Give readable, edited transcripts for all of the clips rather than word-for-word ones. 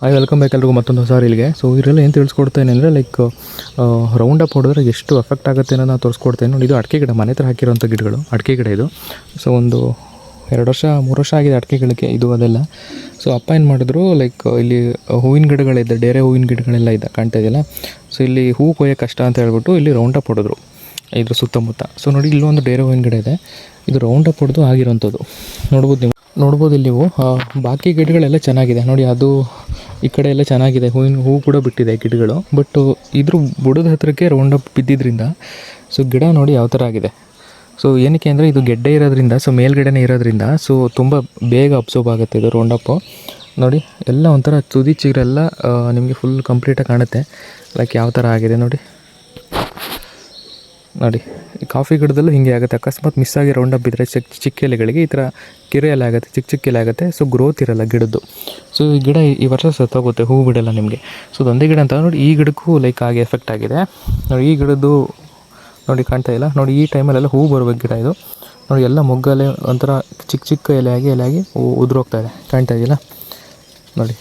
Hi welcome back ಎಲ್ರಿಗೂ ಮತ್ತೊಂದು ಹೊಸ ರೀಲ್ಗೆ. ಸೊ ಇದರಲ್ಲಿ ಏನು ತಿಳಿಸ್ಕೊಡ್ತೇನೆ ಅಂದರೆ ರೌಂಡ್ ಅಪ್ ಹೊಡೆದ್ರೆ ಎಷ್ಟು ಎಫೆಕ್ಟ್ ಆಗುತ್ತೆ ಅನ್ನೋದು ನಾನು ತೋರಿಸ್ಕೊಡ್ತೇನೆ. ನೋಡಿ, ಇದು ಅಡಿಕೆ ಗಿಡ, ಮನೆ ಹತ್ರ ಹಾಕಿರೋಂಥ ಗಿಡಗಳು, ಅಡಿಕೆ ಗಿಡ ಇದು. ಸೊ ಒಂದು 2 ವರ್ಷ 3 ವರ್ಷ ಆಗಿದೆ ಅಡಿಕೆಗಳಿಗೆ ಇದು ಅದೆಲ್ಲ. ಸೊ ಅಪ್ಪ ಏನು ಮಾಡಿದ್ರು, ಇಲ್ಲಿ ಹೂವಿನ ಗಿಡಗಳಿದೆ, ಡೇರೆ ಹೂವಿನ ಗಿಡಗಳೆಲ್ಲ ಇದೆ, ಕಾಣ್ತಾ ಇದೆಯಲ್ಲ. ಸೊ ಇಲ್ಲಿ ಹೂ ಕೊಯ್ಯೋಕೆ ಕಷ್ಟ ಅಂತ ಹೇಳ್ಬಿಟ್ಟು ಇಲ್ಲಿ ರೌಂಡ್ ಅಪ್ ಹೊಡೆದ್ರು ಇದ್ರ ಸುತ್ತಮುತ್ತ. ಸೊ ನೋಡಿ, ಇಲ್ಲೊಂದು ಡೇರೆ ಹೂವಿನ ಗಿಡ ಇದೆ, ಇದು ರೌಂಡ್ ಅಪ್ ಹೊಡೆದು ಆಗಿರೋಂಥದ್ದು. ನೋಡ್ಬೋದು ಇಲ್ಲಿ ನೀವು. ಬಾಕಿ ಗಿಡಗಳೆಲ್ಲ ಚೆನ್ನಾಗಿದೆ ನೋಡಿ, ಅದು ಈ ಕಡೆ ಎಲ್ಲ ಚೆನ್ನಾಗಿದೆ, ಹೂ ಕೂಡ ಬಿಟ್ಟಿದೆ ಗಿಡಗಳು. ಬಟ್ ಇದ್ರ ಬುಡದ ಹತ್ರಕ್ಕೆ ರೌಂಡ್ ಅಪ್ ಬಿದ್ದಿದ್ದರಿಂದ ಸೊ ಗಿಡ ನೋಡಿ ಯಾವ ಥರ ಆಗಿದೆ. ಸೊ ಏನಕ್ಕೆ ಅಂದರೆ ಇದು ಗೆಡ್ಡೆ ಇರೋದ್ರಿಂದ, ಸೊ ಮೇಲ್ಗಡೆನೇ ಇರೋದ್ರಿಂದ ಸೊ ತುಂಬ ಬೇಗ ಅಬ್ಸರ್ವ್ ಆಗುತ್ತೆ ಇದು ರೌಂಡ್ ಅಪ್ಪು. ನೋಡಿ, ಎಲ್ಲ ಒಂಥರ ತುದಿ ಚಿಗುರೆಲ್ಲ ನಿಮಗೆ ಫುಲ್ ಕಂಪ್ಲೀಟಾಗಿ ಕಾಣುತ್ತೆ. ಯಾವ ಥರ ಆಗಿದೆ ನೋಡಿ. ಈ ಕಾಫಿ ಗಿಡದಲ್ಲೂ ಹಿಂಗೆ ಆಗುತ್ತೆ. ಅಕಸ್ಮಾತ್ ಮಿಸ್ ಆಗಿ ರೌಂಡ್ ಅಪ್ ಬಿದ್ದರೆ ಚಿಕ್ಕ ಎಲೆಗಳಿಗೆ ಈ ಥರ ಕಿರೆ ಎಲೆ ಆಗುತ್ತೆ, ಚಿಕ್ಕ ಎಲೆ ಆಗುತ್ತೆ. ಸೊ ಗ್ರೋತ್ ಇರೋಲ್ಲ ಗಿಡದ್ದು. ಸೊ ಈ ಗಿಡ ಈ ವರ್ಷ ಸತ್ತೋಗುತ್ತೆ, ಹೂ ಬಿಡಲ್ಲ ನಿಮಗೆ. ಸೊ ಅದೊಂದೇ ಗಿಡ ಅಂತ ನೋಡಿ, ಈ ಗಿಡಕ್ಕೂ ಹಾಗೆ ಎಫೆಕ್ಟ್ ಆಗಿದೆ ನೋಡಿ. ಈ ಗಿಡದ್ದು ನೋಡಿ ಕಾಣ್ತಾ ಇಲ್ಲ ನೋಡಿ, ಈ ಟೈಮಲ್ಲೆಲ್ಲ ಹೂ ಬರಬೇಕು ಗಿಡ ಇದು ನೋಡಿ. ಎಲ್ಲ ಮೊಗ್ಗಲೆ ಒಂಥರ ಚಿಕ್ಕ ಎಲೆ ಆಗಿ ಉದುರೋಗ್ತಾ ಇದೆ, ಕಾಣ್ತಾ ಇದೆಯಲ್ಲ ನೋಡಿ.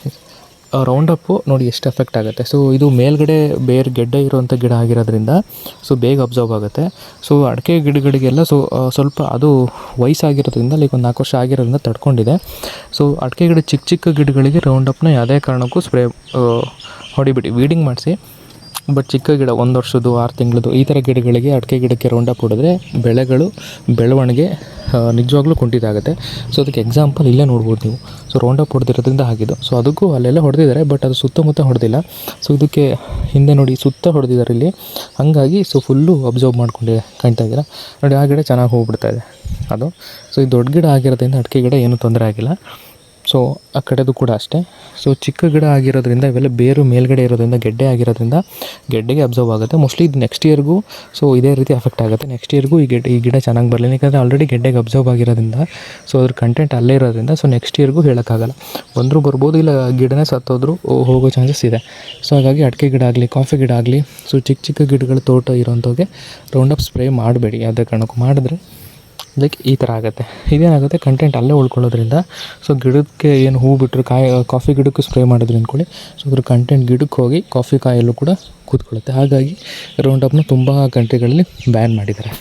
ರೌಂಡ್ ಅಪ್ಪು ನೋಡಿ ಎಷ್ಟು ಎಫೆಕ್ಟ್ ಆಗುತ್ತೆ. ಸೊ ಇದು ಮೇಲ್ಗಡೆ ಬೇರೆ ಗೆಡ್ಡೆ ಇರುವಂಥ ಗಿಡ ಆಗಿರೋದ್ರಿಂದ ಸೊ ಬೇಗ ಅಬ್ಸರ್ವ್ ಆಗುತ್ತೆ. ಸೊ ಅಡಿಕೆ ಗಿಡಗಳಿಗೆಲ್ಲ ಸ್ವಲ್ಪ ಅದು ವಯಸ್ಸಾಗಿರೋದ್ರಿಂದ ಒಂದು 4 ವರ್ಷ ಆಗಿರೋದ್ರಿಂದ ತಡ್ಕೊಂಡಿದೆ. ಸೊ ಅಡಿಕೆ ಗಿಡ ಚಿಕ್ಕ ಗಿಡಗಳಿಗೆ ರೌಂಡ್ ಅಪ್ನ ಯಾವುದೇ ಕಾರಣಕ್ಕೂ ಸ್ಪ್ರೇ ಹೊಡಿಬಿಡಿ, ವೀಡಿಂಗ್ ಮಾಡಿಸಿ. ಬಟ್ ಚಿಕ್ಕ ಗಿಡ 1 ವರ್ಷದ್ದು 6 ತಿಂಗಳದ್ದು ಈ ಥರ ಗಿಡಗಳಿಗೆ, ಅಡಿಕೆ ಗಿಡಕ್ಕೆ ರೌಂಡ್ ಅಪ್ ಹೊಡೆದ್ರೆ ಬೆಳವಣಿಗೆ ನಿಜವಾಗ್ಲೂ ಕುಂಠಿತಾಗುತ್ತೆ. ಸೊ ಅದಕ್ಕೆ ಎಕ್ಸಾಂಪಲ್ ಇಲ್ಲೇ ನೋಡ್ಬೋದು ನೀವು. ಸೊ ರೌಂಡ್ ಅಪ್ ಹೊಡೆದಿರೋದ್ರಿಂದ ಆಗಿದ್ದು. ಸೊ ಅದಕ್ಕೂ ಅಲ್ಲೆಲ್ಲ ಹೊಡೆದಿದ್ದಾರೆ, ಬಟ್ ಅದು ಸುತ್ತಮುತ್ತ ಹೊಡೆದಿಲ್ಲ. ಸೊ ಇದಕ್ಕೆ ಹಿಂದೆ ನೋಡಿ ಸುತ್ತ ಹೊಡೆದಿದ್ದಾರೆ ಇಲ್ಲಿ, ಹಾಗಾಗಿ ಸೊ ಫುಲ್ಲು ಅಬ್ಸರ್ವ್ ಮಾಡ್ಕೊಂಡಿದೆ, ಕಾಣ್ತಾ ಇದ್ದೀರಾ ನೋಡಿ. ಆ ಗಿಡ ಚೆನ್ನಾಗಿ ಹೋಗ್ಬಿಡ್ತಾ ಇದೆ ಅದು. ಸೊ ಈ ದೊಡ್ಡ ಗಿಡ ಆಗಿರೋದ್ರಿಂದ ಅಡಿಕೆ ಗಿಡ ಏನೂ ತೊಂದರೆ ಆಗಿಲ್ಲ. ಸೊ ಆ ಕಡೆದು ಕೂಡ ಅಷ್ಟೇ. ಸೊ ಚಿಕ್ಕ ಗಿಡ ಆಗಿರೋದ್ರಿಂದ ಇವೆಲ್ಲ ಬೇರು ಮೇಲ್ಗಡೆ ಇರೋದ್ರಿಂದ, ಗೆಡ್ಡೆ ಆಗಿರೋದ್ರಿಂದ ಗೆಡ್ಡೆಗೆ ಅಬ್ಸರ್ವ್ ಆಗುತ್ತೆ. ಮೋಸ್ಟ್ಲಿ ಇದು ನೆಕ್ಸ್ಟ್ ಇಯರ್ಗೂ ಸೊ ಇದೇ ರೀತಿ ಎಫೆಕ್ಟ್ ಆಗುತ್ತೆ. ನೆಕ್ಸ್ಟ್ ಇಯರ್ಗೂ ಈ ಗಿಡ ಚೆನ್ನಾಗಿ ಬರಲಿಲ್ಲ, ಯಾಕಂದರೆ ಆಲ್ರೆಡಿ ಗೆಡ್ಡೆಗೆ ಅಬ್ಸರ್ವ್ ಆಗಿರೋದ್ರಿಂದ ಸೊ ಅದ್ರ ಕಂಟೆಂಟ್ ಅಲ್ಲೇ ಇರೋದ್ರಿಂದ ಸೊ ನೆಕ್ಸ್ಟ್ ಇಯರ್ಗೂ ಹೇಳೋಕ್ಕಾಗಲ್ಲ. ಬಂದರೂ ಬರ್ಬೋದು, ಇಲ್ಲ ಗಿಡನೇ ಸತ್ತೋದ್ರೂ ಹೋಗೋ ಚಾನ್ಸಸ್ ಇದೆ. ಸೊ ಹಾಗಾಗಿ ಅಡಿಕೆ ಗಿಡ ಆಗಲಿ, ಕಾಫಿ ಗಿಡ ಆಗಲಿ, ಸೊ ಚಿಕ್ಕ ಗಿಡಗಳ ತೋಟ ಇರೋಂಥವ್ಗೆ ರೌಂಡ್ ಅಪ್ ಸ್ಪ್ರೇ ಮಾಡಬೇಡಿ ಯಾವುದೇ ಕಾರಣಕ್ಕೂ. ಮಾಡಿದ್ರೆ ಈ ಥರ ಆಗುತ್ತೆ. ಇದೇನಾಗುತ್ತೆ, ಕಂಟೆಂಟ್ ಅಲ್ಲೇ ಉಳ್ಕೊಳ್ಳೋದ್ರಿಂದ ಸೊ ಗಿಡಕ್ಕೆ ಏನು ಹೂ ಬಿಟ್ಟರು, ಕಾಫಿ ಗಿಡಕ್ಕೂ ಸ್ಪ್ರೇ ಮಾಡಿದ್ರಿ ಅಂದ್ಕೊಳ್ಳಿ, ಸೊ ಅದ್ರ ಕಂಟೆಂಟ್ ಗಿಡಕ್ಕೆ ಹೋಗಿ ಕಾಫಿ ಕಾಯಲ್ಲೂ ಕೂಡ ಕೂತ್ಕೊಳ್ಳುತ್ತೆ. ಹಾಗಾಗಿ ರೌಂಡ್ ಅಪ್ನ ತುಂಬ ಕಂಟ್ರಿಗಳಲ್ಲಿ ಬ್ಯಾನ್ ಮಾಡಿದ್ದಾರೆ.